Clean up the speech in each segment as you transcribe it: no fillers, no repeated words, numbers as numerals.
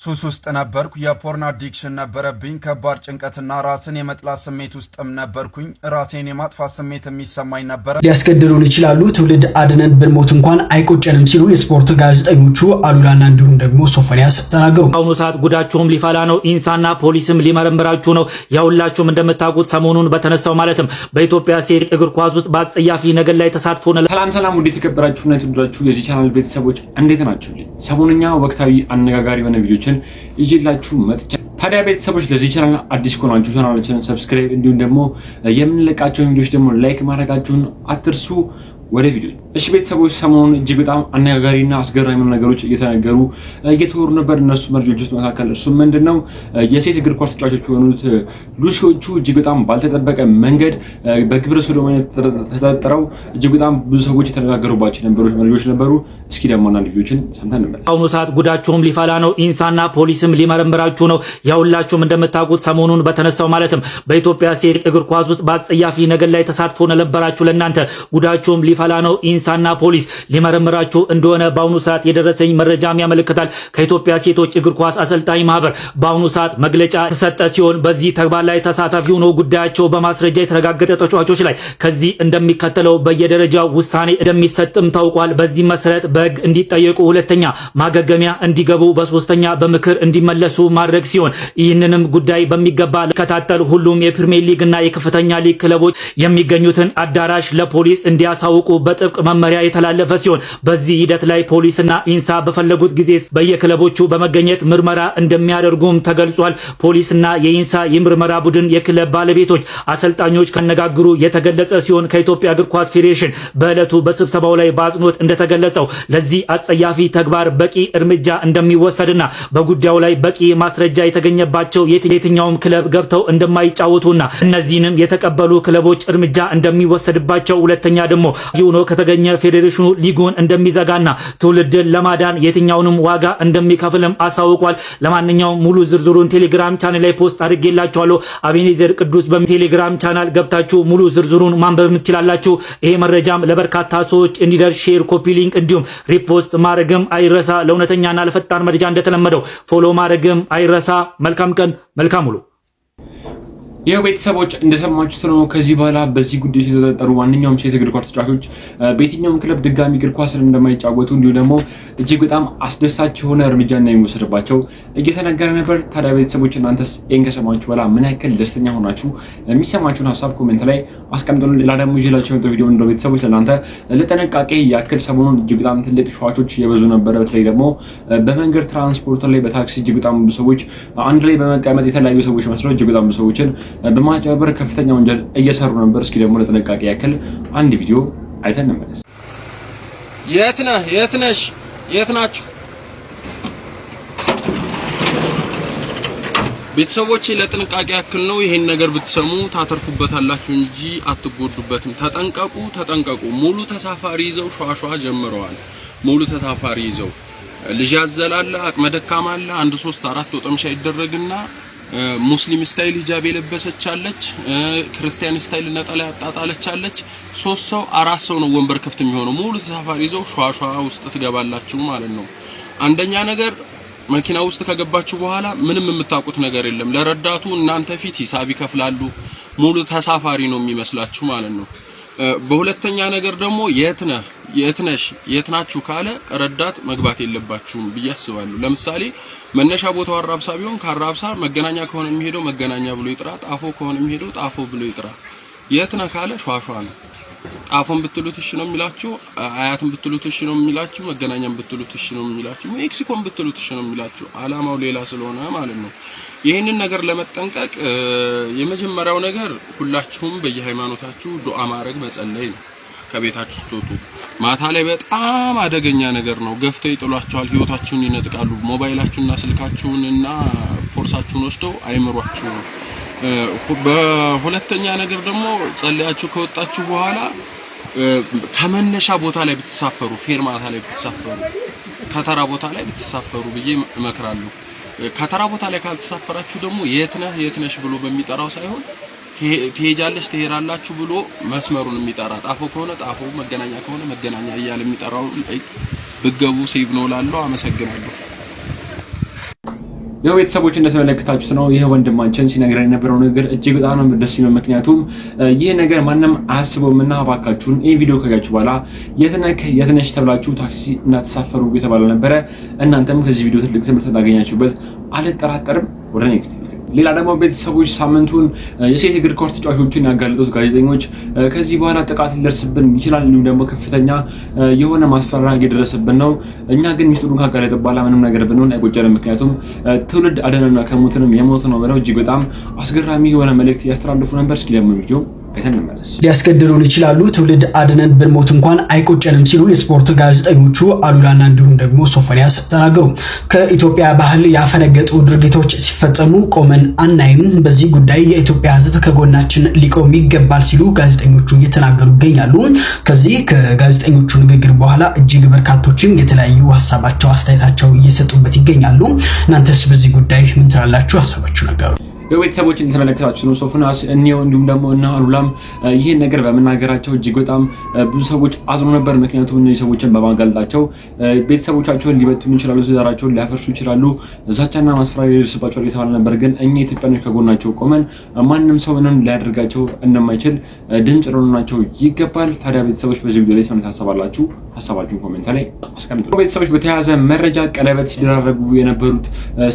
ሱስ ውስጥ ነበርኩ። የፖርን አዲክሽን ነበረብኝ። ከባድ ጭንቀትና ራስን የመጥላት ስሜት ውስጥም ነበርኩኝ። ራሴን የማጥፋት ስሜት የሚሰማኝ ነበር። ሊያስገድሉን ይችላሉ፣ ትውልድ አድነን ብንሞት እንኳን አይቆጨንም ሲሉ የስፖርት ጋዜጠኞቹ አሉላና እንዲሁም ደግሞ ሶፎንያስ ተናገሩ። አሁኑ ሰዓት ጉዳችሁም ሊፈላ ነው። ኢንሳና ፖሊስም ሊመረምራችሁ ነው። ያውላችሁም እንደምታውቁት ሰሞኑን በተነሳው ማለትም በኢትዮጵያ ሴት እግር ኳስ ውስጥ በአጸያፊ ነገር ላይ ተሳትፎ ነው። ሰላም ውድ የተከበራችሁና የተወደዳችሁ የዚህ ቻናል ቤተሰቦች እንዴት ናችሁ? ሰሞኑኛ ወቅታዊ አነጋጋሪ የሆነ ቪዲዮችን ይዤላችሁ መጥቻ። ታዲያ ቤተሰቦች ለዚህ ቻናል አዲስ ከሆናችሁ ቻናላችንን ሰብስክራይብ እንዲሁም ደግሞ የምንለቃቸው ቪዲዮዎች ደግሞ ላይክ ማድረጋችሁን አትርሱ። ወደ ቪዲዮ እሺ ቤተሰቦች ሰሞኑን እጅግ በጣም አነጋጋሪና አስገራሚ ነገሮች እየተነገሩ እየተወሩ ነበር። እነሱ መረጃዎች ውስጥ መካከል እሱ ምንድነው የሴት እግር ኳስ ተጫዋቾች የሆኑት ሉሲዎቹ እጅግ በጣም ባልተጠበቀ መንገድ በግብረ ሰዶማዊነት ተጠርጥረው እጅግ በጣም ብዙ ሰዎች የተነጋገሩባቸው መረጃዎች ነበሩ። እስኪ ደግሞ አንዳንድ ቪዲዮችን ሰምተን እንመለስ። አሁኑ ሰዓት ጉዳችሁም ሊፈላ ነው። ኢንሳና ፖሊስም ሊመረምራችሁ ነው። ያውላችሁም እንደምታውቁት ሰሞኑን በተነሳው ማለትም በኢትዮጵያ ሴት እግር ኳስ ውስጥ በአጸያፊ ነገር ላይ ተሳትፎ ነበራችሁ። ለእናንተ ጉዳችሁም ሊፈላ ነው። ኢንሳና ፖሊስ ሊመረምራችሁ እንደሆነ በአሁኑ ሰዓት የደረሰኝ መረጃም ያመለክታል። ከኢትዮጵያ ሴቶች እግር ኳስ አሰልጣኝ ማህበር በአሁኑ ሰዓት መግለጫ ተሰጠ ሲሆን በዚህ ተግባር ላይ ተሳታፊ ሆነው ጉዳያቸው በማስረጃ የተረጋገጠ ተጫዋቾች ላይ ከዚህ እንደሚከተለው በየደረጃው ውሳኔ እንደሚሰጥም ታውቋል። በዚህ መሰረት በሕግ እንዲጠየቁ፣ ሁለተኛ ማገገሚያ እንዲገቡ፣ በሶስተኛ በምክር እንዲመለሱ ማድረግ ሲሆን ይህንንም ጉዳይ በሚገባ ለከታተል ሁሉም የፕሪሚየር ሊግ እና የከፍተኛ ሊግ ክለቦች የሚገኙትን አዳራሽ ለፖሊስ እንዲያሳውቁ በጥብቅ መመሪያ የተላለፈ ሲሆን በዚህ ሂደት ላይ ፖሊስና ኢንሳ በፈለጉት ጊዜ በየክለቦቹ በመገኘት ምርመራ እንደሚያደርጉም ተገልጿል። ፖሊስና የኢንሳ የምርመራ ቡድን የክለብ ባለቤቶች፣ አሰልጣኞች ከነጋግሩ የተገለጸ ሲሆን ከኢትዮጵያ እግር ኳስ ፌዴሬሽን በዕለቱ በስብሰባው ላይ በአጽንኦት እንደተገለጸው ለዚህ አጸያፊ ተግባር በቂ እርምጃ እንደሚወሰድና በጉዳዩ ላይ በቂ ማስረጃ የተገኘባቸው የትኛውም ክለብ ገብተው እንደማይጫወቱና እነዚህንም የተቀበሉ ክለቦች እርምጃ እንደሚወሰድባቸው፣ ሁለተኛ ደግሞ ሆኖ ከተገኘ ፌዴሬሽኑ ሊጉን እንደሚዘጋና ትውልድን ለማዳን የትኛውንም ዋጋ እንደሚከፍልም አሳውቋል። ለማንኛውም ሙሉ ዝርዝሩን ቴሌግራም ቻናል ላይ ፖስት አድርጌላችኋለሁ። አቤኔዘር ቅዱስ በቴሌግራም ቻናል ገብታችሁ ሙሉ ዝርዝሩን ማንበብ ትችላላችሁ። ይሄ መረጃም ለበርካታ ሰዎች እንዲደርስ ሼር፣ ኮፒ ሊንክ እንዲሁም ሪፖስት ማድረግም አይረሳ። ለእውነተኛና ለፈጣን መረጃ እንደተለመደው ፎሎ ማድረግም አይረሳ። መልካም ቀን፣ መልካም ውሎ። ይሄው ቤተሰቦች እንደሰማችሁት ነው። ከዚህ በኋላ በዚህ ጉዳይ የተጠረጠሩ ዋንኛውም ሴት እግር ኳስ ተጫዋቾች በየትኛውም ክለብ ድጋሚ እግር ኳስን እንደማይጫወቱ እንዲሁ ደግሞ እጅግ በጣም አስደሳች የሆነ እርምጃ እንደሚወሰድባቸው እየተነገረ ነበር። ታዲያ ቤተሰቦች እናንተስ ይሄን ከሰማችሁ በኋላ ምን ያክል ደስተኛ ሆናችሁ? የሚሰማችሁን ሀሳብ ኮሜንት ላይ አስቀምጡልን። ሌላ ደግሞ ይዤላችሁ የመጣው ቪዲዮ እንደው ቤተሰቦች ለእናንተ ለጥንቃቄ ያክል ሰሞኑን እጅግ በጣም ትልቅ ሸዋቾች የበዙ ነበር። በተለይ ደግሞ በመንገድ ትራንስፖርት ላይ በታክሲ እጅግ በጣም ብዙ ሰዎች አንድ ላይ በመቀመጥ የተለያዩ ሰዎች መስለው እጅግ በጣም ብዙ ሰዎችን በማጭበርበር ከፍተኛ ወንጀል እየሰሩ ነበር። እስኪ ደግሞ ለጥንቃቄ ያክል አንድ ቪዲዮ አይተን እንመለስ። የት ነህ? የት ነሽ? የት ናችሁ? ቤተሰቦቼ ለጥንቃቄ ያክል ነው። ይሄን ነገር ብትሰሙ ታተርፉበታላችሁ እንጂ አትጎዱበትም። ተጠንቀቁ። ሙሉ ተሳፋሪ ይዘው ሿሿ ጀምረዋል። ሙሉ ተሳፋሪ ይዘው ልጅ ያዘላለ፣ አቅመ ደካማ አለ። 1 3 4 ወጠምሻ ይደረግና ሙስሊም ስታይል ሂጃብ የለበሰች አለች፣ ክርስቲያን ስታይል ነጠላ ያጣጣለች አለች። 3 ሰው 4 ሰው ነው ወንበር ክፍት የሚሆነው። ሙሉ ተሳፋሪ ይዘው ሿሿ ውስጥ ትገባላችሁ ማለት ነው። አንደኛ ነገር መኪና ውስጥ ከገባችሁ በኋላ ምንም የምታውቁት ነገር የለም። ለረዳቱ እናንተ ፊት ሂሳብ ይከፍላሉ። ሙሉ ተሳፋሪ ነው የሚመስላችሁ ማለት ነው። በሁለተኛ ነገር ደግሞ የት ነሽ? የት ናችሁ ካለ ረዳት መግባት የለባችሁም ብዬ አስባለሁ። ለምሳሌ መነሻ ቦታው አራብሳ ቢሆን ከአራብሳ መገናኛ ከሆነ የሚሄደው መገናኛ ብሎ ይጥራ፣ ጣፎ ከሆነ የሚሄደው ጣፎ ብሎ ይጥራ። የት ነህ ካለ ሿሿ ነው። ጣፎን ብትሉት እሺ ነው የሚላችሁ፣ አያትን ብትሉት እሺ ነው የሚላችሁ፣ መገናኛም ብትሉት እሺ ነው የሚላችሁ፣ ሜክሲኮን ብትሉት እሺ ነው የሚላችሁ። አላማው ሌላ ስለሆነ ማለት ነው። ይሄንን ነገር ለመጠንቀቅ የመጀመሪያው ነገር ሁላችሁም በየሃይማኖታችሁ ዱዓ ማድረግ መጸለይ ነው። ከቤታችሁ ስትወጡ ማታ ላይ በጣም አደገኛ ነገር ነው። ገፍተው ይጥሏችኋል፣ ህይወታችሁን ይነጥቃሉ። ሞባይላችሁንና ስልካችሁንና ፖርሳችሁን ወስደው አይምሯችሁ። በሁለተኛ ነገር ደግሞ ጸልያችሁ ከወጣችሁ በኋላ ከመነሻ ቦታ ላይ ብትሳፈሩ፣ ፌርማታ ላይ ብትሳፈሩ፣ ከተራ ቦታ ላይ ብትሳፈሩ ብዬ እመክራለሁ። ከተራ ቦታ ላይ ካልተሳፈራችሁ ደግሞ የት ነሽ ብሎ በሚጠራው ሳይሆን ትሄጃለሽ ትሄራላችሁ ብሎ መስመሩን የሚጠራ ጣፎ ከሆነ ጣፎ፣ መገናኛ ከሆነ መገናኛ እያለ የሚጠራው ብገቡ ሴቭ ነው ላለው። አመሰግናለሁ። ያው ቤተሰቦች እንደተመለከታችሁት ነው ይሄ ወንድማችን ሲነግረን የነበረው ነገር እጅግ በጣም ደስ ይላል። ምክንያቱም ይሄ ነገር ማንንም አያስበውምና እባካችሁን ይሄ ቪዲዮ ካያችሁ በኋላ የትነሽ ተብላችሁ ታክሲ እናተሳፈሩ የተባለ ነበረ። እናንተም ከዚህ ቪዲዮ ትልቅ ትምህርት እንዳገኛችሁበት አልጠራጠርም። ወደ ኔክስት ሌላ ደግሞ ቤተሰቦች ሳምንቱን የሴት እግር ኳስ ተጫዋቾችን ያጋለጡት ጋዜጠኞች ከዚህ በኋላ ጥቃት ሊደርስብን ይችላል፣ እንዲሁም ደግሞ ከፍተኛ የሆነ ማስፈራሪያ እየደረሰብን ነው። እኛ ግን ሚስጥሩን ካጋለጠ በኋላ ምንም ነገር ብንሆን አይቆጨንም። ምክንያቱም ትውልድ አደንና ከሞትንም የሞት ነው ብለው እጅግ በጣም አስገራሚ የሆነ መልእክት ያስተላልፉ ነበር። እስኪ ደግሞ ቪዲዮ ሊያስገድሉን ይችላሉ፣ ትውልድ አድነን ብንሞት እንኳን አይቆጨንም ሲሉ የስፖርት ጋዜጠኞቹ አሉላና እንዲሁም ደግሞ ሶፎንያስ ተናገሩ። ከኢትዮጵያ ባህል ያፈነገጡ ድርጊቶች ሲፈጸሙ ቆመን አናይም፣ በዚህ ጉዳይ የኢትዮጵያ ሕዝብ ከጎናችን ሊቆም ይገባል ሲሉ ጋዜጠኞቹ እየተናገሩ ይገኛሉ። ከዚህ ከጋዜጠኞቹ ንግግር በኋላ እጅግ በርካቶችም የተለያዩ ሀሳባቸው አስተያየታቸው እየሰጡበት ይገኛሉ። እናንተስ በዚህ ጉዳይ ምን ትላላችሁ? ሀሳባችሁ ነገሩ። ቤተሰቦች እንደተመለከታችሁ ነው ሶፎንያስ እንዲሁም ደግሞ እና አሉላም ይህን ነገር በመናገራቸው እጅግ በጣም ብዙ ሰዎች አዝኖ ነበር። ምክንያቱም እነዚህ ሰዎችን በማጋለጣቸው ቤተሰቦቻቸውን ሊበትኑ ይችላሉ፣ ትዳራቸውን ሊያፈርሱ ይችላሉ፣ ዛቻና ማስፈራሪያ ሊደርስባቸው የተባለ ነበር። ግን እኛ ኢትዮጵያኖች ከጎናቸው ቆመን ማንም ሰው ምንም ሊያደርጋቸው እንደማይችል ድምጽ ሆናቸው ይገባል። ታዲያ ቤተሰቦች በዚህ ቪዲዮ ላይ ምን ታስባላችሁ? ሀሳባችሁን ኮሜንት ላይ አስቀምጡ። ቤተሰቦች በተያያዘ መረጃ ቀለበት ሲደራረጉ የነበሩት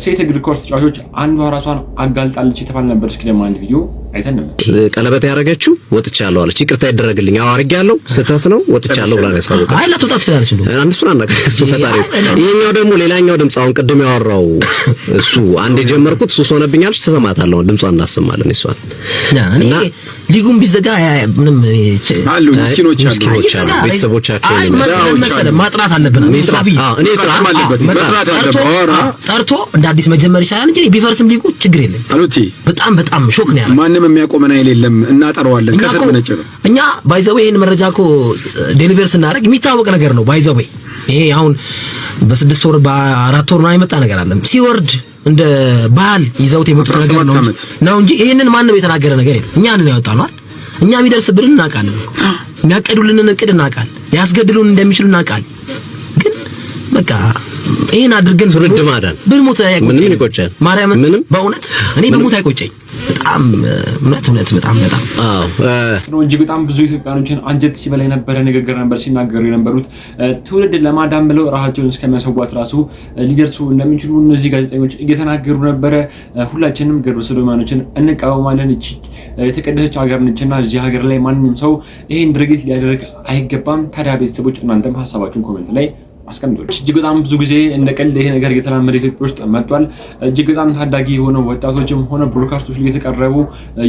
ሴት እግር ኳስ ተጫዋቾች አንዷ ራሷን አጋልጣለች የተባለ ነበር። እስኪ ደግሞ አንድ ቪዲዮ አይተን ነበር። ቀለበት ያረጋችሁ ወጥቻለሁ አለች። ይቅርታ ይደረግልኝ፣ አዎ አርጋለሁ፣ ስህተት ነው ወጥቻለሁ ብላ ነው ያሳወቀችው። አይ ለተውጣት ስላለች ነው አንዱን አናቀ እሱ ፈጣሪ። ይሄኛው ደግሞ ሌላኛው ድምጽ አሁን ቅድም ያወራው እሱ አንድ የጀመርኩት እሱ ሆነብኛለች። ተሰማታለሁ ድምጿን እናሰማለን እሷን እና ሊጉም ቢዘጋ ምንም አሉ ምስኪኖች አሉ ቤተሰቦቻቸው መሰለ ማጥራት አለብን። እኔ ጥራት አለበት ጠርቶ እንደ አዲስ መጀመር ይችላል እንጂ ቢፈርስም ሊጉ ችግር የለም። አሉቲ በጣም ሾክ ነው ያለው። ማንንም የሚያቆመን የለም። እናጠራዋለን ከስር በነጭ ነው። እኛ ባይዘው ይሄን መረጃ እኮ ዴሊቨር ስናደርግ የሚታወቅ ነገር ነው። ባይዘው ይሄ አሁን በ6 ወር በ4 ወር ነው የመጣ ነገር አይደለም። ሲወርድ እንደ ባህል ይዘውት የመጡት ነገር ነው እንጂ ይሄንን ማንም የተናገረ ነገር የለም። እኛ ነን ያወጣነው። እኛ የሚደርስብን እናውቃለን። የሚያቀዱልንን እቅድ እናውቃለን። ያስገድሉን እንደሚችሉ እናውቃለን። ግን በቃ ይሄን አድርገን ትውልድ ማዳን ብንሞት ምንም ይቆጨን ማርያምን በእውነት እኔ ብሞት አይቆጨኝ። በጣም እውነት በጣም ነው እንጂ በጣም ብዙ ኢትዮጵያኖችን አንጀት ሲበላ የነበረ ንግግር ነበር ሲናገሩ የነበሩት። ትውልድ ለማዳን ብለው ራሳቸውን እስከሚያሰዋት ራሱ ሊደርሱ እንደሚችሉ እነዚህ ጋዜጠኞች እየተናገሩ ነበረ። ሁላችንም ግብረ ሰዶማኖችን እንቃወማለን። እቺ የተቀደሰች ሀገር ነችና እዚህ ሀገር ላይ ማንንም ሰው ይሄን ድርጊት ሊያደርግ አይገባም። ታዲያ ቤተሰቦች እናንተም ሀሳባችሁን ኮሜንት ላይ አስቀምጡልኝ። እጅግ በጣም ብዙ ጊዜ እንደ ቀልድ ይሄ ነገር እየተላመደ ኢትዮጵያ ውስጥ መጥቷል። እጅግ በጣም ታዳጊ የሆኑ ወጣቶችም ሆነ ብሮድካስቶች ላይ የተቀረቡ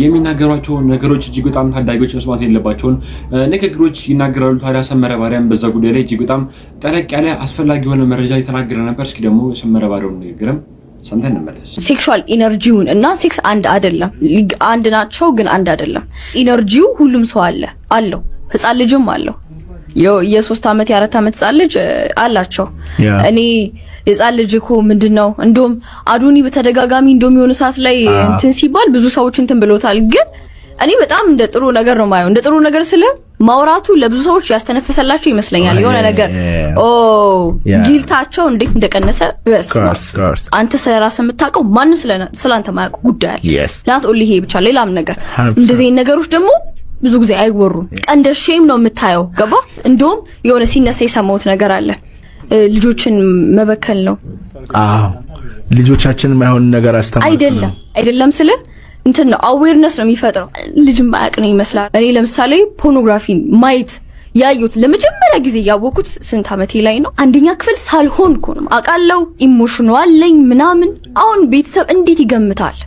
የሚናገሯቸው ነገሮች እጅግ በጣም ታዳጊዎች መስማት የለባቸውን ንግግሮች ይናገራሉ። ታዲያ ሰመረ ባሪያም በዛ ጉዳይ ላይ እጅግ በጣም ጠለቅ ያለ አስፈላጊ የሆነ መረጃ የተናገረ ነበር። እስኪ ደግሞ የሰመረ ባሪያውን ንግግርም ሰምተን እንመለስ። ሴክሹዋል ኢነርጂውን እና ሴክስ አንድ አይደለም፣ አንድ ናቸው ግን አንድ አይደለም። ኢነርጂው ሁሉም ሰው አለው፣ ህፃን ልጅም አለው። የ3 ዓመት የ4 ዓመት ህፃን ልጅ አላቸው። እኔ የህፃን ልጅ እኮ ምንድነው እንደውም አዱኒ በተደጋጋሚ እንደውም የሆነ ሰዓት ላይ እንትን ሲባል ብዙ ሰዎች እንትን ብሎታል። ግን እኔ በጣም እንደ ጥሩ ነገር ነው ማየው። እንደ ጥሩ ነገር ስለ ማውራቱ ለብዙ ሰዎች ያስተነፈሰላችሁ ይመስለኛል። የሆነ ነገር ጊልታቸው እንዴት እንደቀነሰ አንተ ስለራስህ የምታውቀው ማንም ስለአንተ ማያውቀው ጉዳይ አለ። ላት ኦሊሄ ብቻ ሌላም ነገር እንደዚህ ነገሮች ደግሞ ብዙ ጊዜ አይወሩም። እንደ ሼም ነው የምታየው። ገባ? እንደውም የሆነ ሲነሳ የሰማሁት ነገር አለ። ልጆችን መበከል ነው። ልጆቻችንን ማይሆን ነገር አስተማር አይደለም ስለ እንትን ነው አዌርነስ ነው የሚፈጥረው። ልጅ ማያውቅ ነው ይመስላል። እኔ ለምሳሌ ፖርኖግራፊን ማየት ያዩት ለመጀመሪያ ጊዜ ያወቁት ስንት ዓመቴ ላይ ነው? አንደኛ ክፍል ሳልሆን እኮ ነው። አውቃለሁ ኢሞሽኑ አለኝ ምናምን። አሁን ቤተሰብ እንዴት ይገምታል?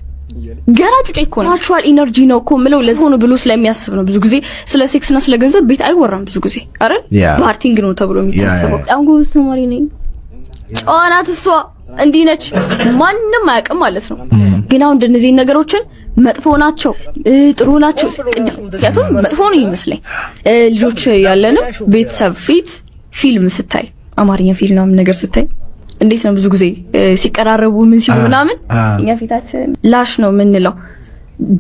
ገና ጩጬ እኮ ነው። ናቹራል ኢነርጂ ነው እኮ ምለው ለሆነ ብሎ ስለሚያስብ ነው። ብዙ ጊዜ ስለ ሴክስና ስለ ገንዘብ ቤት አይወራም። ብዙ ጊዜ አይደል ማርቲንግ ነው ተብሎ የሚታሰበው። በጣም ጎበዝ ተማሪ ነኝ፣ ጨዋ ናት እሷ፣ እንዲህ ነች፣ ማንም አያውቅም ማለት ነው። ግን አሁን እንደነዚህ ነገሮችን መጥፎ ናቸው ጥሩ ናቸው ያቱን መጥፎ ነው ይመስለኝ። ልጆች ያለንም ቤተሰብ ፊት ፊልም ስታይ አማርኛ ፊልም ምናምን ነገር ስታይ እንዴት ነው ብዙ ጊዜ ሲቀራረቡ ምን ሲሉ ምናምን እኛ ፊታችን ላሽ ነው የምንለው።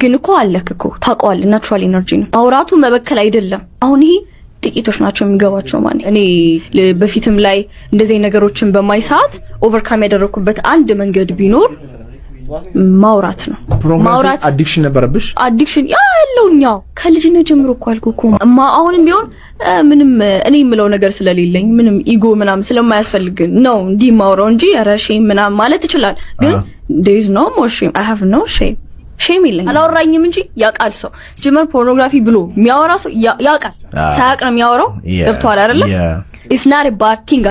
ግን እኮ አለክ እኮ ታውቀዋለህ። ናቹራል ኢነርጂ ነው ማውራቱ መበከል አይደለም። አሁን ይሄ ጥቂቶች ናቸው የሚገባቸው ማለት እኔ በፊትም ላይ እንደዚህ ነገሮችን በማይ ሰዓት ኦቨርካም ያደረኩበት አንድ መንገድ ቢኖር ማውራት ነው። ማውራት አዲክሽን ነበረብሽ? አዲክሽን ያለውኛው ከልጅነት ጀምሮ እኮ አልኩ አሁንም ቢሆን ምንም እኔ የምለው ነገር ስለሌለኝ ምንም ኢጎ ምናምን ስለማያስፈልግ ነው እንዲህ ማውራው እንጂ ረሼም ምናምን ማለት ይችላል። ግን there is no more shame. I have no shame. ሼም ይለኝ አላወራኝም እንጂ ያውቃል። ሰው ሲጀመር ፖርኖግራፊ ብሎ የሚያወራ ሰው ያውቃል። ሳያውቅ ነው የሚያወራው። ገብቷል አይደለ? It's not a bad thing.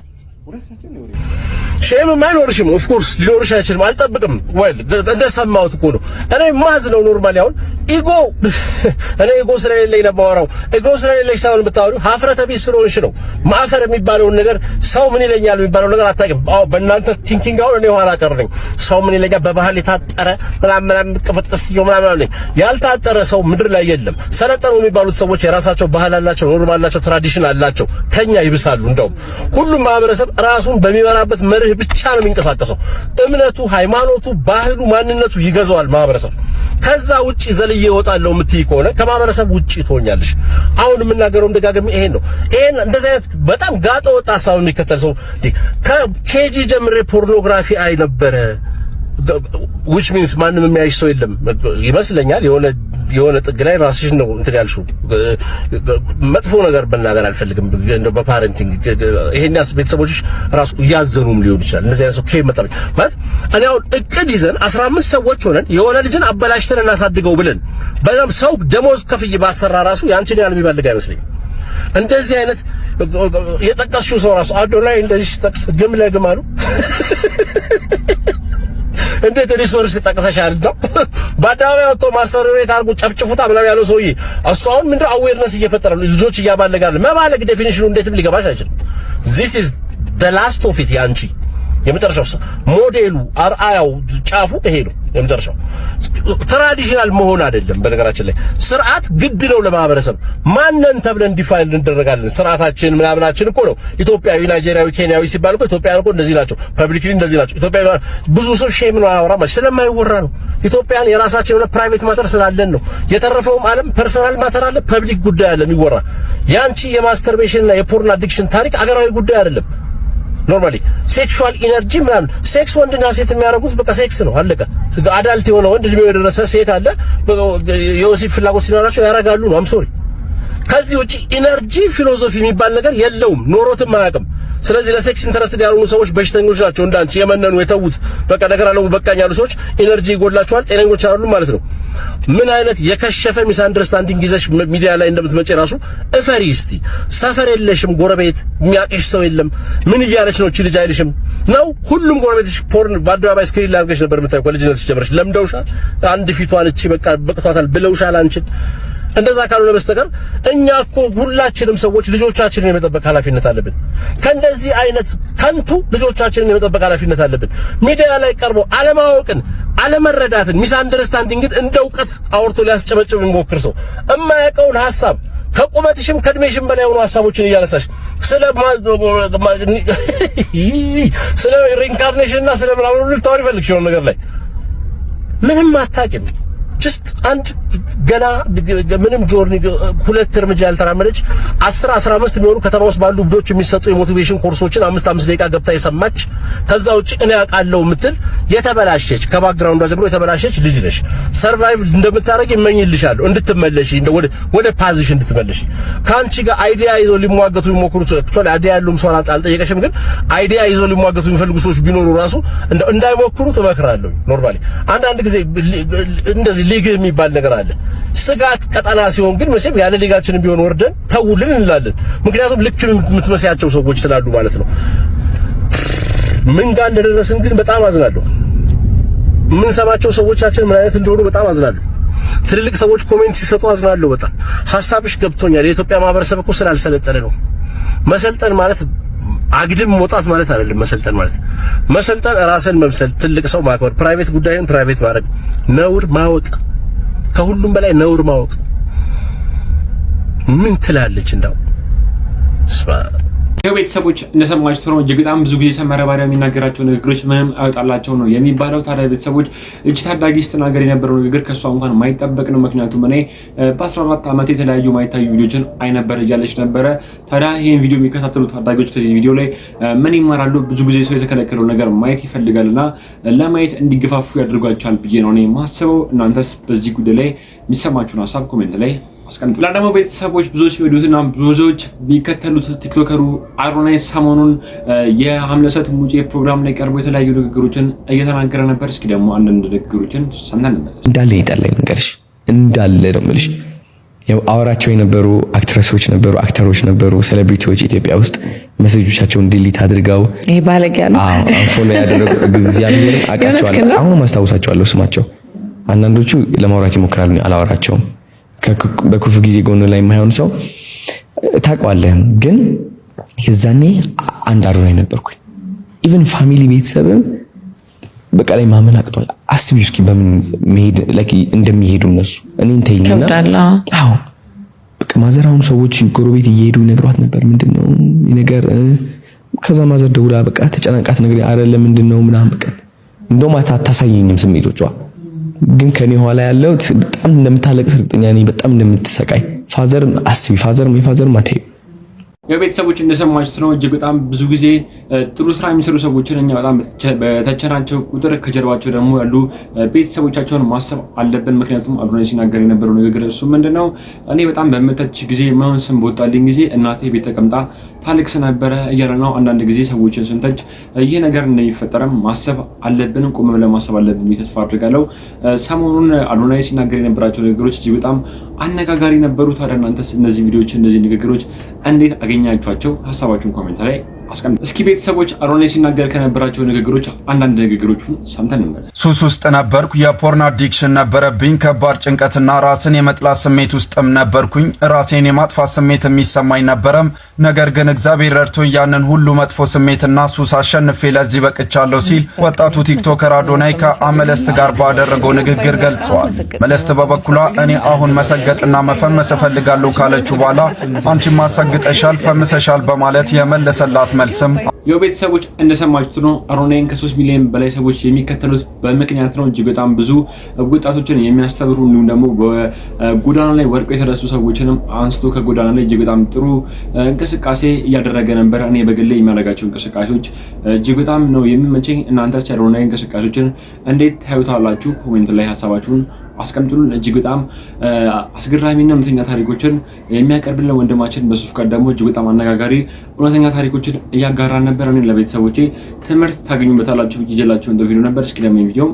ሼም ማይኖርሽም ኦፍ ኮርስ ሊኖርሽ አይችልም። አልጠብቅም ወይ እንደሰማሁት እኮ ነው። እኔ ማዝ ነው ኖርማሊ። አሁን ኢጎ እኔ ኢጎ ስለሌለኝ ነው የማወራው። ኢጎ ስለሌለኝ ሳይሆን የምታወሪው ሀፍረተ ቢስ ስለሆንሽ ነው። ማፈር የሚባለውን ነገር ሰው ምን ይለኛል የሚባለው ነገር አታውቂም። አዎ በእናንተ ቲንኪንግ አሁን እኔ ኋላ ቀር ነኝ። ሰው ምን ይለኛል በባህል የታጠረ ምናምን ቅብጥስዮ ምናምን ያልታጠረ ሰው ምድር ላይ የለም። ሰለጠኑ የሚባሉት ሰዎች የራሳቸው ባህል አላቸው፣ ኖርማል አላቸው፣ ትራዲሽን አላቸው። ከኛ ይብሳሉ። እንደውም ሁሉም ማህበረሰብ ራሱን በሚመራበት መርህ ብቻ ነው የሚንቀሳቀሰው። እምነቱ፣ ሃይማኖቱ፣ ባህሉ፣ ማንነቱ ይገዛዋል ማህበረሰብ። ከዛ ውጪ ዘልዬ እወጣለሁ የምትይ ከሆነ ከማህበረሰብ ውጪ ትሆኛለሽ። አሁን የምናገረው ደጋግሜ ይሄን ነው። ይሄን እንደዚህ አይነት በጣም ጋጠ ወጥ ሀሳብ የሚከተል ሰው ከኬጂ ጀምሬ ፖርኖግራፊ አይ ነበረ which means ማንም የሚያይሽ ሰው የለም ይመስለኛል። የሆነ ጥግ ላይ ራስሽ ነው እንትን ያልሽው። መጥፎ ነገር በእናገር አልፈልግም። እንደው በፓረንቲንግ ይሄኛስ ቤተሰቦችሽ ራሱ ያዘኑም ሊሆን ይችላል። እንደዚህ አይነት ሰው ከመጣብኝ ማለት እኔ አሁን እቅድ ይዘን 15 ሰዎች ሆነን የሆነ ልጅን አበላሽተን እናሳድገው ብለን በጣም ሰው ደሞዝ ከፍዬ ባሰራ ራሱ ያንቺን ያህል የሚባልግ አይመስለኝም። እንደዚህ አይነት የጠቀስሽው ሰው ራሱ አዶናይ እንደዚህ ጠቅስ ግም ለግም አሉ እንዴት ሪሶርስ ተጠቅሰሻል ነው ባዳው ያወጣ ማስተርቤት አርጉ ጨፍጭፉታ ምናምን ያለው ሰውዬ እሱ አሁን ምንድነው አዌርነስ እየፈጠረ ነው። ልጆች እያባለጋል መባለግ ዴፊኒሽኑ እንዴትም ሊገባሽ አይችልም። this is the last of it ያንቺ የመጨረሻው ሞዴሉ አርአያው ጫፉ ይሄ ነው። የመጨረሻው ትራዲሽናል መሆን አይደለም። በነገራችን ላይ ስርዓት ግድ ነው ለማህበረሰብ። ማንነን ተብለን ዲፋይን እንደረጋለን። ስርዓታችን ምናምናችን እኮ ነው። ኢትዮጵያዊ፣ ናይጄሪያዊ፣ ኬንያዊ ሲባል እኮ ኢትዮጵያውያን እኮ እንደዚህ ናቸው፣ ፐብሊክሊ እንደዚህ ናቸው። ኢትዮጵያዊ ብዙ ሰው ሼም ነው አወራማ ስለማይወራ ነው። ኢትዮጵያን የራሳችን የሆነ ፕራይቬት ማተር ስላለን ነው። የተረፈውም ዓለም ፐርሰናል ማተር አለ፣ ፐብሊክ ጉዳይ አለ የሚወራ። ያንቺ የማስተርቤሽን እና የፖርን አዲክሽን ታሪክ አገራዊ ጉዳይ አይደለም። ኖርማሊ ሴክሹዋል ኢነርጂ ምናምን ሴክስ ወንድና ሴት የሚያደርጉት በቃ ሴክስ ነው አለቀ። አዳልት የሆነ ወንድ እድሜው የደረሰ ሴት አለ የወሲብ ፍላጎት ሲኖራቸው ያረጋሉ ነው። አም ሶሪ። ከዚህ ውጪ ኢነርጂ ፊሎሶፊ የሚባል ነገር የለውም፣ ኖሮትም አያውቅም። ስለዚህ ለሴክስ ኢንተረስትድ ያልሆኑ ሰዎች በሽተኞች ናቸው። እንዳንቺ የመነኑ የተዉት በቃ ነገር አለው በቃኝ ያሉ ሰዎች ኢነርጂ ይጎድላቸዋል፣ ጤነኞች አይደሉም ማለት ነው። ምን አይነት የከሸፈ ሚስ አንደርስታንዲንግ ይዘሽ ሚዲያ ላይ እንደምትመጪ ራሱ እፈሪ እስቲ። ሰፈር የለሽም፣ ጎረቤት የሚያቅሽ ሰው የለም። ምን እያለች ነው እቺ ልጅ አይልሽም ነው? ሁሉም ጎረቤትሽ ፖርን በአደባባይ ስክሪን ላይ አድርገሽ ነበር የምታየው ከልጅነትሽ ጀምረሽ። ለምደውሻል። አንድ ፊቷን እቺ በቃ በቅቷታል ብለውሻል አንቺን። እንደዛ ካልሆነ በስተቀር እኛ እኮ ሁላችንም ሰዎች ልጆቻችንን የመጠበቅ ኃላፊነት አለብን። ከእንደዚህ አይነት ከንቱ ልጆቻችንን የመጠበቅ ኃላፊነት አለብን። ሚዲያ ላይ ቀርቦ አለማወቅን፣ አለመረዳትን፣ ሚስ አንደርስታንዲንግን እንደ እውቀት አውርቶ ሊያስጨበጭብ የሚሞክር ሰው የማያውቀውን ሐሳብ ከቁመትሽም ከእድሜሽም በላይ የሆኑ ሐሳቦችን እያነሳሽ ስለ ሪኢንካርኔሽንና ስለ ምናምን ሁሉ ልታወሪ ፈልግሽ የሆነ ነገር ላይ ምንም አታውቂም። ጀስት አንድ ገና ምንም ጆርኒ ሁለት እርምጃ ያልተራመደች 10-15 የሚሆኑ ከተማ ውስጥ ባሉ ልጆች የሚሰጡ የሞቲቬሽን ኮርሶችን 5 ደቂቃ ገብታ የሰማች ከዛ ውጪ እኔ አውቃለሁ የምትል የተበላሸች ከባክግራውንዷ ጀምሮ የተበላሸች ልጅ ነሽ። ሰርቫይቭ እንደምታረጊ እመኝልሻለሁ፣ እንድትመለሺ ወደ ፓዚሽን እንድትመለሺ። ካንቺ ጋር አይዲያ ይዘው ሊሟገቱ የሚሞክሩ ሰዎች አይዲያ ያሉም ሰው አልጠየቀሽም፣ ግን አይዲያ ይዘው ሊሟገቱ የሚፈልጉ ሰዎች ቢኖሩ ራሱ እንዳይሞክሩ ትመክራለሁ። ኖርማሊ አንዳንድ ጊዜ እንደዚህ ሊግ የሚባል ነገር አለ። ስጋት ቀጠና ሲሆን ግን መቼም ያለ ሊጋችንን ቢሆን ወርደን ተውልን እንላለን። ምክንያቱም ልክ የምትመስያቸው ሰዎች ስላሉ ማለት ነው። ምን ጋር እንደደረስን ግን በጣም አዝናለሁ። ምን ሰማቸው ሰዎቻችን ምን አይነት እንደሆኑ በጣም አዝናለሁ። ትልልቅ ሰዎች ኮሜንት ሲሰጡ አዝናለሁ በጣም። ሐሳብሽ ገብቶኛል። የኢትዮጵያ ማህበረሰብ እኮ ስላልሰለጠነ ነው። መሰልጠን ማለት አግድም መውጣት ማለት አይደለም። መሰልጠን ራስን መምሰል፣ ትልቅ ሰው ማክበር፣ ፕራይቬት ጉዳይን ፕራይቬት ማድረግ፣ ነውር ማወቅ፣ ከሁሉም በላይ ነውር ማወቅ። ምን ትላለች እንዳው ቤተሰቦች እንደሰማችሁት ነው እጅግ በጣም ብዙ ጊዜ ሰመረ ባሪያ የሚናገራቸው ንግግሮች ምንም አይወጣላቸው ነው የሚባለው። ታዲያ ቤተሰቦች እጅ ታዳጊ ስትናገር የነበረው ንግግር ከሷ እንኳን ማይጠበቅ ነው። ምክንያቱም እኔ በ14 ዓመት የተለያዩ ማይታዩ ቪዲዮችን አይ ነበር እያለች ነበረ። ታዲያ ይሄን ቪዲዮ የሚከታተሉ ታዳጊዎች ከዚህ ቪዲዮ ላይ ምን ይማራሉ? ብዙ ጊዜ ሰው የተከለከለው ነገር ማየት ይፈልጋልና ለማየት እንዲገፋፉ ያደርጓቸዋል ብዬ ነው እኔ ማስበው። እናንተስ በዚህ ጉዳይ ላይ የሚሰማችሁን ሀሳብ ኮሜንት ላይ አስቀምጡ። ለደሞ ቤተሰቦች ብዙዎች የሚወዱትና ብዙዎች ቢከተሉት ቲክቶከሩ አዶናይ ሰሞኑን የሐምለሰት ሙጬ ፕሮግራም ላይ ቀርቦ የተለያዩ ንግግሮችን እየተናገረ ነበር። እስኪ ደግሞ አንዳንድ ንግግሮችን ሰምተን እንመለስ። እንዳለ ይጣላኝ ነገርሽ እንዳለ ነው የምልሽ። ያው አወራቸው የነበሩ አክትረሶች ነበሩ፣ አክተሮች ነበሩ፣ ሴሌብሪቲዎች ኢትዮጵያ ውስጥ ሜሴጆቻቸውን ዲሊት አድርገው ይሄ ባለጌ ነው አንፎሎ ያደረጉ እግዚአብሔር አቃቸዋለሁ። አሁን ማስታወሳቸዋለሁ ስማቸው። አንዳንዶቹ ለማውራት ይሞክራሉ፣ አላወራቸውም። በክፉ ጊዜ ጎን ላይ የማይሆን ሰው ታውቀዋለህ። ግን የዛኔ አንድ አዶናይ ነበርኩኝ። ኢቭን ፋሚሊ ቤተሰብም በቃ ላይ ማመን አቅቷል። አስቢ እስኪ በምን መሄድ ለኪ እንደሚሄዱ እነሱ እኔን ተይኝና አዎ በቃ ማዘር አሁን ሰዎች ጎረቤት እየሄዱ ይነግሯት ነበር ምንድነው ነገር። ከዛ ማዘር ደውላ በቃ ተጨናንቃት ነገር አይደለም ምንድነው ምናምን በቃ እንደውም አታሳየኝም ስሜቶቿ። ግን ከኔ ኋላ ያለው በጣም እንደምታለቅስ እርግጠኛ ነኝ፣ በጣም እንደምትሰቃይ። ፋዘርን አስቢ፣ ፋዘር ማቴ የቤተሰቦች እንደሰማችሁት ነው። እጅግ በጣም ብዙ ጊዜ ጥሩ ስራ የሚሰሩ ሰዎችን እኛ በጣም በተቸናቸው ቁጥር ከጀርባቸው ደግሞ ያሉ ቤተሰቦቻቸውን ማሰብ አለብን። ምክንያቱም አዶናይ ሲናገር የነበረው ንግግር እሱ ምንድነው እኔ በጣም በመተች ጊዜ ማን ስም በወጣልኝ ጊዜ እናቴ ቤት ተቀምጣ ታልቅስ ነበረ እያለ ነው። አንዳንድ ጊዜ ሰዎችን ስንተች ይህ ነገር እንደሚፈጠርም ማሰብ አለብን፣ ቆም ብለን ማሰብ አለብን ተስፋ አድርጋለሁ። ሰሞኑን አዶናይ ሲናገር የነበራቸው ንግግሮች እጅግ በጣም አነጋጋሪ ነበሩ። ታዲያ እናንተስ እነዚህ ቪዲዮዎች እነዚህ ንግግሮች እንዴት አገኛችኋቸው? ሐሳባችሁን ኮሜንት ላይ አስቀምጡ። እስኪ ቤተሰቦች አዶናይ ሲናገር ከነበራቸው ንግግሮች አንዳንድ ንግግሮችን ሰምተን እንመለስ። ሱስ ውስጥ ነበርኩ፣ የፖርን አዲክሽን ነበረብኝ፣ ከባድ ጭንቀትና ራስን የመጥላት ስሜት ውስጥም ነበርኩኝ። ራሴን የማጥፋት ስሜት የሚሰማኝ ነበረም። ነገር ግን እግዚአብሔር ረድቶኝ ያንን ሁሉ መጥፎ ስሜትና ሱስ አሸንፌ ለዚህ በቅቻለሁ ሲል ወጣቱ ቲክቶከር አዶናይ ከአመለስት ጋር ባደረገው ንግግር ገልጿል። መለስት በበኩሏ እኔ አሁን መሰገጥና መፈመስ እፈልጋለሁ ካለችው በኋላ አንቺ ማሰግጠሻል፣ ፈምሰሻል በማለት የመለሰላት መልስም የቤተሰቦች እንደሰማችሁት ነው። አዶናይን ከ3 ሚሊዮን በላይ ሰዎች የሚከተሉት በምክንያት ነው። እጅግ በጣም ብዙ ወጣቶችን የሚያስተምሩ እንዲሁም ደግሞ በጎዳና ላይ ወድቀው የተረሱ ሰዎችንም አንስቶ ከጎዳና ላይ እጅግ በጣም ጥሩ እንቅስቃሴ እያደረገ ነበር። እኔ በግሌ የሚያደርጋቸው እንቅስቃሴዎች እጅግ በጣም ነው የሚመቸኝ። እናንተስ የአዶናይ እንቅስቃሴዎችን እንዴት ታዩታላችሁ? ኮሜንት ላይ ሀሳባችሁን አስቀምጡልን። እጅግ በጣም አስገራሚና እውነተኛ ታሪኮችን የሚያቀርብልን ወንድማችን በሱ ፍቃድ ደግሞ እጅግ በጣም አነጋጋሪ እውነተኛ ታሪኮችን እያጋራ ነበር። እኔ ለቤተሰቦቼ ትምህርት ታገኙበታላችሁ ይዤላችሁ እንደ ቪዲዮ ነበር። እስኪ ደግሞ ቪዲዮ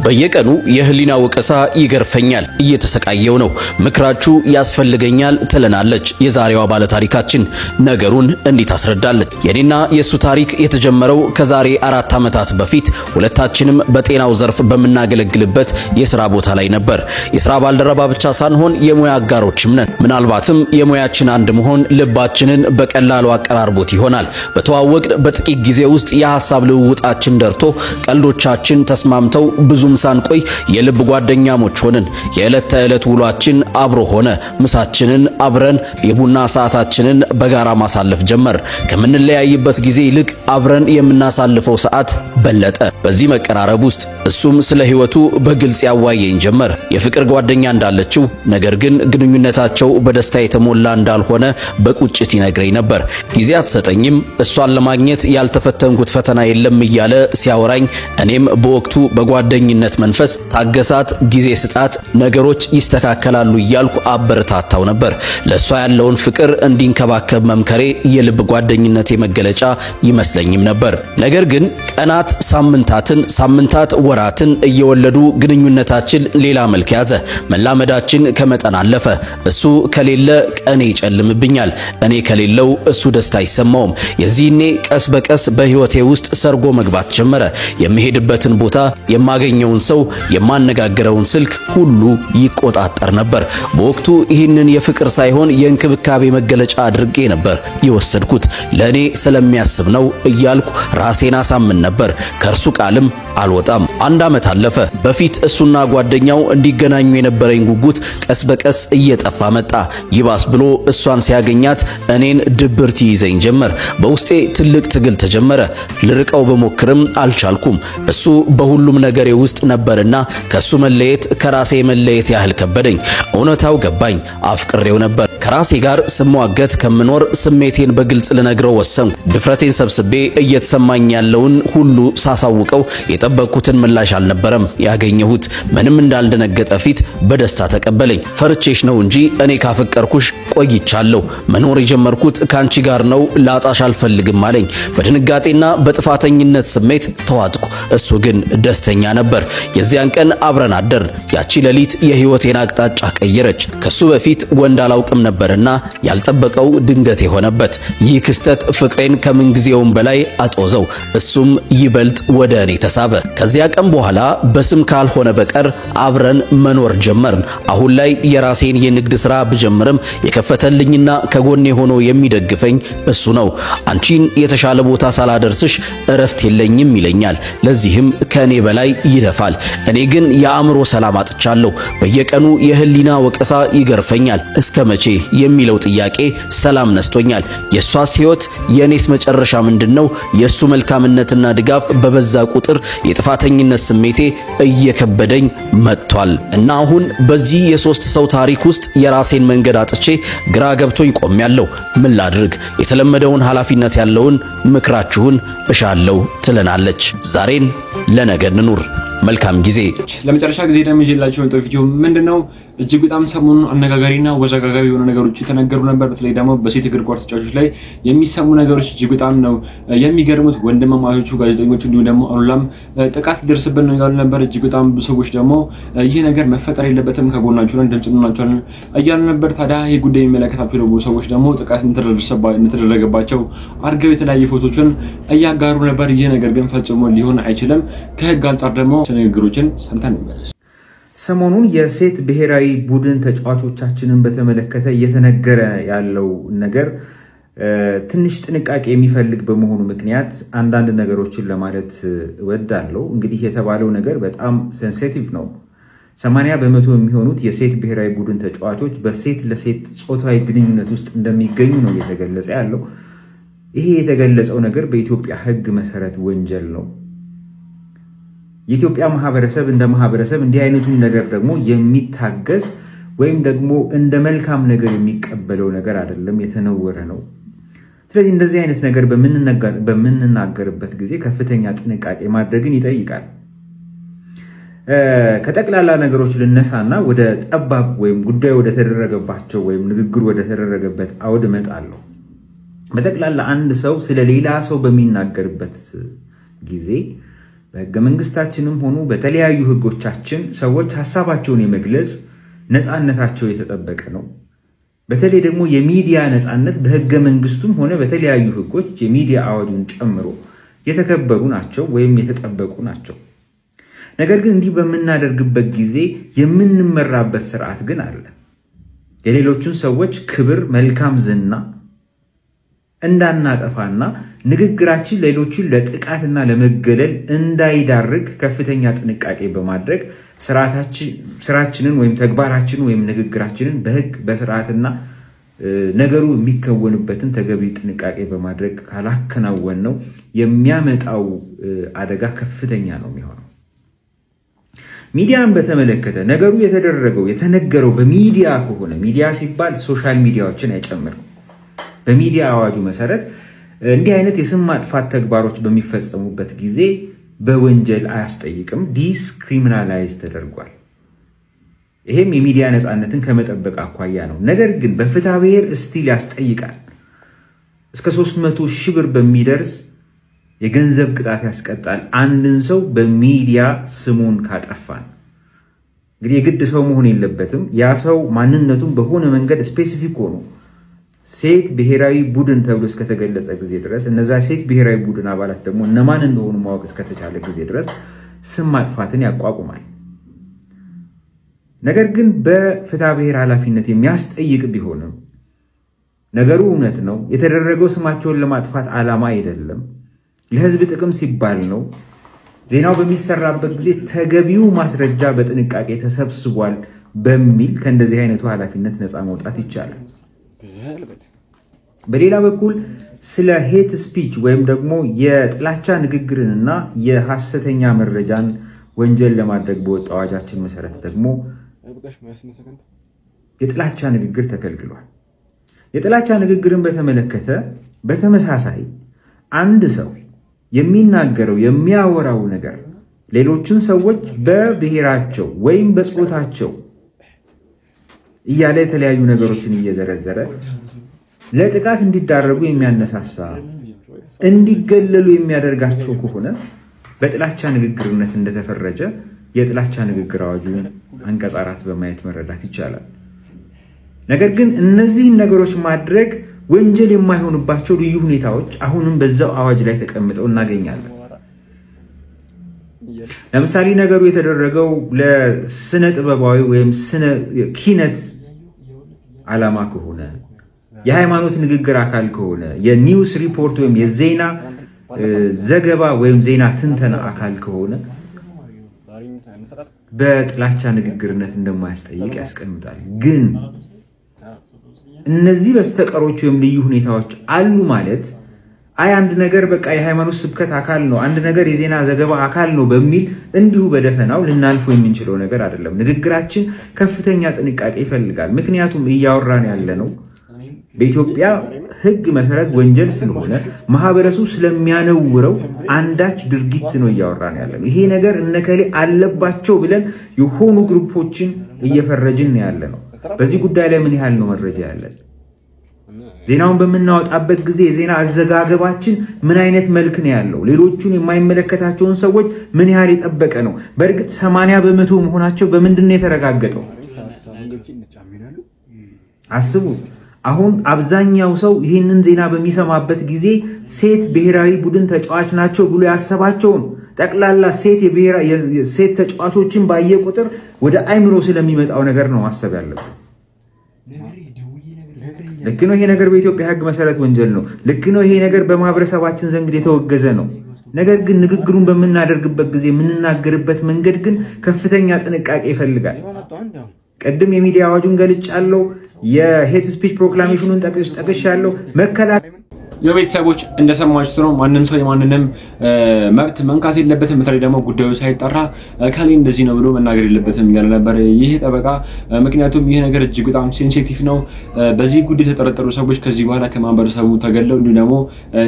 በየቀኑ የህሊና ወቀሳ ይገርፈኛል፣ እየተሰቃየው ነው፣ ምክራችሁ ያስፈልገኛል ትለናለች የዛሬዋ ባለ ታሪካችን። ነገሩን እንዲህ ታስረዳለች። የኔና የሱ ታሪክ የተጀመረው ከዛሬ 4 ዓመታት በፊት ሁለታችንም በጤናው ዘርፍ በምናገለግልበት የሥራ ቦታ ላይ ነበር። የሥራ ባልደረባ ብቻ ሳንሆን የሙያ አጋሮችም ነን። ምናልባትም የሙያችን አንድ መሆን ልባችንን በቀላሉ አቀራርቦት ይሆናል። በተዋወቅን በጥቂት ጊዜ ውስጥ የሐሳብ ልውውጣችን ደርቶ ቀልዶቻችን ተስማምተው ብዙም ሳንቆይ የልብ ጓደኛሞች ሆንን። የዕለት ተዕለት ውሏችን አብሮ ሆነ። ምሳችንን አብረን፣ የቡና ሰዓታችንን በጋራ ማሳለፍ ጀመር። ከምንለያይበት ጊዜ ይልቅ አብረን የምናሳልፈው ሰዓት በለጠ። በዚህ መቀራረብ ውስጥ እሱም ስለ ሕይወቱ በግልጽ ያዋየኝ ጀመር። የፍቅር ጓደኛ እንዳለችው፣ ነገር ግን ግንኙነታቸው በደስታ የተሞላ እንዳልሆነ በቁጭት ይነግረኝ ነበር። ጊዜ አትሰጠኝም፣ እሷን ለማግኘት ያልተፈተንኩት ፈተና የለም እያለ ሲያወራኝ እኔም በወቅቱ በጓደኝነት መንፈስ ታገሳት፣ ጊዜ ስጣት፣ ነገሮች ይስተካከላሉ እያልኩ አበረታታው ነበር። ለሷ ያለውን ፍቅር እንዲንከባከብ መምከሬ የልብ ጓደኝነቴ መገለጫ ይመስለኝም ነበር። ነገር ግን ቀናት ሳምንታት ወራትን እየወለዱ ግንኙነታችን ሌላ መልክ ያዘ። መላመዳችን ከመጠን አለፈ። እሱ ከሌለ ቀኔ ይጨልምብኛል፣ እኔ ከሌለው እሱ ደስታ አይሰማውም። የዚህኔ ቀስ በቀስ በህይወቴ ውስጥ ሰርጎ መግባት ጀመረ። የምሄድበትን ቦታ ያገኘውን ሰው የማነጋገረውን ስልክ ሁሉ ይቆጣጠር ነበር። በወቅቱ ይህንን የፍቅር ሳይሆን የእንክብካቤ መገለጫ አድርጌ ነበር የወሰድኩት። ለኔ ስለሚያስብ ነው እያልኩ ራሴን አሳምን ነበር። ከእርሱ ቃልም አልወጣም። 1 ዓመት አለፈ። በፊት እሱና ጓደኛው እንዲገናኙ የነበረኝ ጉጉት ቀስ በቀስ እየጠፋ መጣ። ይባስ ብሎ እሷን ሲያገኛት እኔን ድብርት ይዘኝ ጀመር። በውስጤ ትልቅ ትግል ተጀመረ። ልርቀው በሞክርም አልቻልኩም። እሱ በሁሉም ነገሬ ውስጥ ነበርና ከሱ መለየት ከራሴ መለየት ያህል ከበደኝ። እውነታው ገባኝ። አፍቅሬው ነበር። ከራሴ ጋር ስሟገት ከምኖር ስሜቴን በግልጽ ልነግረው ወሰንኩ። ድፍረቴን ሰብስቤ እየተሰማኝ ያለውን ሁሉ ሳሳውቀው የጠበቅኩትን ምላሽ አልነበረም ያገኘሁት። ምንም እንዳልደነገጠ ፊት በደስታ ተቀበለኝ። ፈርቼሽ ነው እንጂ እኔ ካፈቀርኩሽ ቆይቻለሁ። መኖር የጀመርኩት ካንቺ ጋር ነው፣ ላጣሽ አልፈልግም አለኝ። በድንጋጤና በጥፋተኝነት ስሜት ተዋጥኩ። እሱ ግን ደስተኛ ነበር። የዚያን ቀን አብረን አደር። ያቺ ሌሊት የህይወቴን አቅጣጫ ቀየረች። ከሱ በፊት ወንድ አላውቅም ነበርና ያልጠበቀው ድንገት የሆነበት ይህ ክስተት ፍቅሬን ከምንጊዜውም በላይ አጦዘው። እሱም ይበልጥ ወደ እኔ ተሳበ። ከዚያ ቀን በኋላ በስም ካልሆነ በቀር አብረን መኖር ጀመርን። አሁን ላይ የራሴን የንግድ ሥራ ብጀምርም የከፈተልኝና ከጎኔ ሆኖ የሚደግፈኝ እሱ ነው። አንቺን የተሻለ ቦታ ሳላደርስሽ እረፍት የለኝም ይለኛል። ለዚህም ከእኔ በላይ ይለፋል። እኔ ግን የአእምሮ ሰላም አጥቻለሁ። በየቀኑ የህሊና ወቀሳ ይገርፈኛል። እስከ መቼ የሚለው ጥያቄ ሰላም ነስቶኛል። የሷስ ህይወት የኔስ መጨረሻ ምንድነው? የሱ መልካምነትና ድጋፍ በበዛ ቁጥር የጥፋተኝነት ስሜቴ እየከበደኝ መጥቷል እና አሁን በዚህ የሶስት ሰው ታሪክ ውስጥ የራሴን መንገድ አጥቼ ግራ ገብቶኝ ቆሜያለሁ። ምን ላድርግ? የተለመደውን ኃላፊነት ያለውን ምክራችሁን እሻለሁ ትለናለች። ዛሬን ለነገ እንኑር። መልካም ጊዜ። ለመጨረሻ ጊዜ ደግሞ ይዤላችሁ የመጣው ቪዲዮ ምንድነው? እጅግ በጣም ሰሞኑን አነጋጋሪና ወዛጋጋቢ የሆኑ ነገሮች የተነገሩ ነበር። በተለይ ደግሞ በሴት እግር ኳስ ተጫዋቾች ላይ የሚሰሙ ነገሮች እጅግ በጣም ነው የሚገርሙት። ወንድማማቾቹ ጋዜጠኞች እንዲሁም ደግሞ አሉላም ጥቃት ሊደርስብን ነው ያሉ ነበር። እጅግ በጣም ብዙ ሰዎች ደግሞ ይህ ነገር መፈጠር የለበትም ከጎናችሁ ነን ድምጽ እንሆናችኋለን እያሉ ነበር። ታዲያ ይህ ጉዳይ የሚመለከታቸው ደግሞ ሰዎች ደግሞ ጥቃት እንደተደረገባቸው አድርገው የተለያዩ ፎቶዎችን እያጋሩ ነበር። ይህ ነገር ግን ፈጽሞ ሊሆን አይችልም። ከህግ አንጻር ደግሞ ንግግሮችን ሰምተን እንመለስ። ሰሞኑን የሴት ብሔራዊ ቡድን ተጫዋቾቻችንን በተመለከተ እየተነገረ ያለው ነገር ትንሽ ጥንቃቄ የሚፈልግ በመሆኑ ምክንያት አንዳንድ ነገሮችን ለማለት እወዳለሁ። እንግዲህ የተባለው ነገር በጣም ሴንሲቲቭ ነው። 80% የሚሆኑት የሴት ብሔራዊ ቡድን ተጫዋቾች በሴት ለሴት ጾታዊ ግንኙነት ውስጥ እንደሚገኙ ነው እየተገለጸ ያለው። ይሄ የተገለጸው ነገር በኢትዮጵያ ሕግ መሰረት ወንጀል ነው። የኢትዮጵያ ማህበረሰብ እንደ ማህበረሰብ እንዲህ አይነቱን ነገር ደግሞ የሚታገዝ ወይም ደግሞ እንደ መልካም ነገር የሚቀበለው ነገር አይደለም፣ የተነወረ ነው። ስለዚህ እንደዚህ አይነት ነገር በምንናገርበት ጊዜ ከፍተኛ ጥንቃቄ ማድረግን ይጠይቃል። ከጠቅላላ ነገሮች ልነሳና ወደ ጠባብ ወይም ጉዳዩ ወደ ተደረገባቸው ወይም ንግግሩ ወደ ተደረገበት አውድ እመጣለሁ። በጠቅላላ አንድ ሰው ስለ ሌላ ሰው በሚናገርበት ጊዜ በሕገ መንግስታችንም ሆኑ በተለያዩ ሕጎቻችን ሰዎች ሐሳባቸውን የመግለጽ ነፃነታቸው የተጠበቀ ነው። በተለይ ደግሞ የሚዲያ ነፃነት በሕገ መንግስቱም ሆነ በተለያዩ ሕጎች የሚዲያ አዋጁን ጨምሮ የተከበሩ ናቸው ወይም የተጠበቁ ናቸው። ነገር ግን እንዲህ በምናደርግበት ጊዜ የምንመራበት ስርዓት ግን አለ። የሌሎቹን ሰዎች ክብር፣ መልካም ዝና እንዳናጠፋና ንግግራችን ሌሎችን ለጥቃትና ለመገለል እንዳይዳርግ ከፍተኛ ጥንቃቄ በማድረግ ስራችንን ወይም ተግባራችንን ወይም ንግግራችንን በህግ በስርዓትና ነገሩ የሚከወንበትን ተገቢ ጥንቃቄ በማድረግ ካላከናወን ነው የሚያመጣው አደጋ ከፍተኛ ነው የሚሆነው። ሚዲያን በተመለከተ ነገሩ የተነገረው በሚዲያ ከሆነ ሚዲያ ሲባል ሶሻል ሚዲያዎችን አይጨምርም። በሚዲያ አዋጁ መሰረት እንዲህ አይነት የስም ማጥፋት ተግባሮች በሚፈጸሙበት ጊዜ በወንጀል አያስጠይቅም፣ ዲስክሪሚናላይዝ ተደርጓል። ይሄም የሚዲያ ነፃነትን ከመጠበቅ አኳያ ነው። ነገር ግን በፍትሐ ብሔር እስቲል ያስጠይቃል። እስከ 300,000 ብር በሚደርስ የገንዘብ ቅጣት ያስቀጣል አንድን ሰው በሚዲያ ስሙን ካጠፋን። እንግዲህ የግድ ሰው መሆን የለበትም። ያ ሰው ማንነቱን በሆነ መንገድ ስፔሲፊክ ሆኖ ሴት ብሔራዊ ቡድን ተብሎ እስከተገለጸ ጊዜ ድረስ እነዛ ሴት ብሔራዊ ቡድን አባላት ደግሞ እነማን እንደሆኑ ማወቅ እስከተቻለ ጊዜ ድረስ ስም ማጥፋትን ያቋቁማል። ነገር ግን በፍትሐ ብሔር ኃላፊነት የሚያስጠይቅ ቢሆንም ነገሩ እውነት ነው። የተደረገው ስማቸውን ለማጥፋት ዓላማ አይደለም፣ ለህዝብ ጥቅም ሲባል ነው። ዜናው በሚሰራበት ጊዜ ተገቢው ማስረጃ በጥንቃቄ ተሰብስቧል በሚል ከእንደዚህ አይነቱ ኃላፊነት ነፃ መውጣት ይቻላል። በሌላ በኩል ስለ ሄት ስፒች ወይም ደግሞ የጥላቻ ንግግርንና የሐሰተኛ መረጃን ወንጀል ለማድረግ በወጣው አዋጃችን መሰረት ደግሞ የጥላቻ ንግግር ተከልክሏል። የጥላቻ ንግግርን በተመለከተ በተመሳሳይ አንድ ሰው የሚናገረው የሚያወራው ነገር ሌሎችን ሰዎች በብሔራቸው ወይም በጾታቸው እያለ የተለያዩ ነገሮችን እየዘረዘረ ለጥቃት እንዲዳረጉ የሚያነሳሳ እንዲገለሉ የሚያደርጋቸው ከሆነ በጥላቻ ንግግርነት እንደተፈረጀ የጥላቻ ንግግር አዋጁን አንቀጽ 4 በማየት መረዳት ይቻላል። ነገር ግን እነዚህን ነገሮች ማድረግ ወንጀል የማይሆንባቸው ልዩ ሁኔታዎች አሁንም በዛው አዋጅ ላይ ተቀምጠው እናገኛለን። ለምሳሌ ነገሩ የተደረገው ለስነ ጥበባዊ ወይም ስነ ኪነት ዓላማ ከሆነ፣ የሃይማኖት ንግግር አካል ከሆነ፣ የኒውስ ሪፖርት ወይም የዜና ዘገባ ወይም ዜና ትንተና አካል ከሆነ በጥላቻ ንግግርነት እንደማያስጠይቅ ያስቀምጣል። ግን እነዚህ በስተቀሮች ወይም ልዩ ሁኔታዎች አሉ ማለት አንድ ነገር በቃ የሃይማኖት ስብከት አካል ነው፣ አንድ ነገር የዜና ዘገባ አካል ነው በሚል እንዲሁ በደፈናው ልናልፈው የምንችለው ነገር አይደለም። ንግግራችን ከፍተኛ ጥንቃቄ ይፈልጋል። ምክንያቱም እያወራን ያለ ነው በኢትዮጵያ ሕግ መሰረት ወንጀል ስለሆነ ማህበረሰቡ ስለሚያነውረው አንዳች ድርጊት ነው እያወራን ያለ ነው። ይሄ ነገር እነከሌ አለባቸው ብለን የሆኑ ግሩፖችን እየፈረጅን ያለ ነው። በዚህ ጉዳይ ላይ ምን ያህል ነው መረጃ ያለን? ዜናውን በምናወጣበት ጊዜ የዜና አዘጋገባችን ምን አይነት መልክ ነው ያለው? ሌሎቹን የማይመለከታቸውን ሰዎች ምን ያህል የጠበቀ ነው? በእርግጥ 80% መሆናቸው በምንድን ነው የተረጋገጠው? አስቡ። አሁን አብዛኛው ሰው ይህንን ዜና በሚሰማበት ጊዜ ሴት ብሔራዊ ቡድን ተጫዋች ናቸው ብሎ ያሰባቸውን ጠቅላላ ሴት ተጫዋቾችን ባየ ቁጥር ወደ አይምሮ ስለሚመጣው ነገር ነው ማሰብ ያለብን። ልክ ነው፣ ይሄ ነገር በኢትዮጵያ ሕግ መሰረት ወንጀል ነው። ልክ ነው፣ ይሄ ነገር በማህበረሰባችን ዘንድ የተወገዘ ነው። ነገር ግን ንግግሩን በምናደርግበት ጊዜ የምንናገርበት መንገድ ግን ከፍተኛ ጥንቃቄ ይፈልጋል። ቀደም የሚዲያ አዋጁን ገልጫለሁ። የሄት ስፒች ፕሮክላሜሽኑን ጠቅሻለሁ። መከላከል የቤተሰቦች እንደሰማችሁት ነው። ማንም ሰው የማንንም መብት መንካት የለበትም። በተለይ ደግሞ ጉዳዩ ሳይጠራ ከላይ እንደዚህ ነው ብሎ መናገር የለበትም እያለ ነበር ይሄ ጠበቃ። ምክንያቱም ይሄ ነገር እጅግ በጣም ሴንሲቲቭ ነው። በዚህ ጉዳይ የተጠረጠሩ ሰዎች ከዚህ በኋላ ከማህበረሰቡ ተገለው እንዲሁ ደግሞ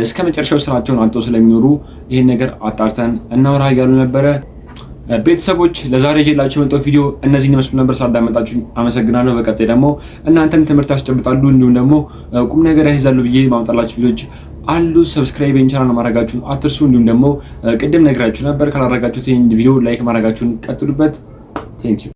እስከ መጨረሻው ስራቸውን አጥተው ስለሚኖሩ ይህን ነገር አጣርተን እናውራ እያሉ ነበረ። ቤተሰቦች ለዛሬ ይዤላችሁ የመጣው ቪዲዮ እነዚህን ይመስሉ ነበር። ሳዳመጣችሁ አመሰግናለሁ። በቀጣይ ደግሞ እናንተን ትምህርት ያስጨብጣሉ እንዲሁም ደግሞ ቁም ነገር ያይዛሉ ብዬ ማምጣላችሁ ቪዲዮዎች አሉ። ሰብስክራይብ ቻናል ማድረጋችሁን አትርሱ። እንዲሁም ደግሞ ቅድም ነግራችሁ ነበር ካላደረጋችሁት ይሄን ቪዲዮ ላይክ ማድረጋችሁን ቀጥሉበት። ቴንክ ዩ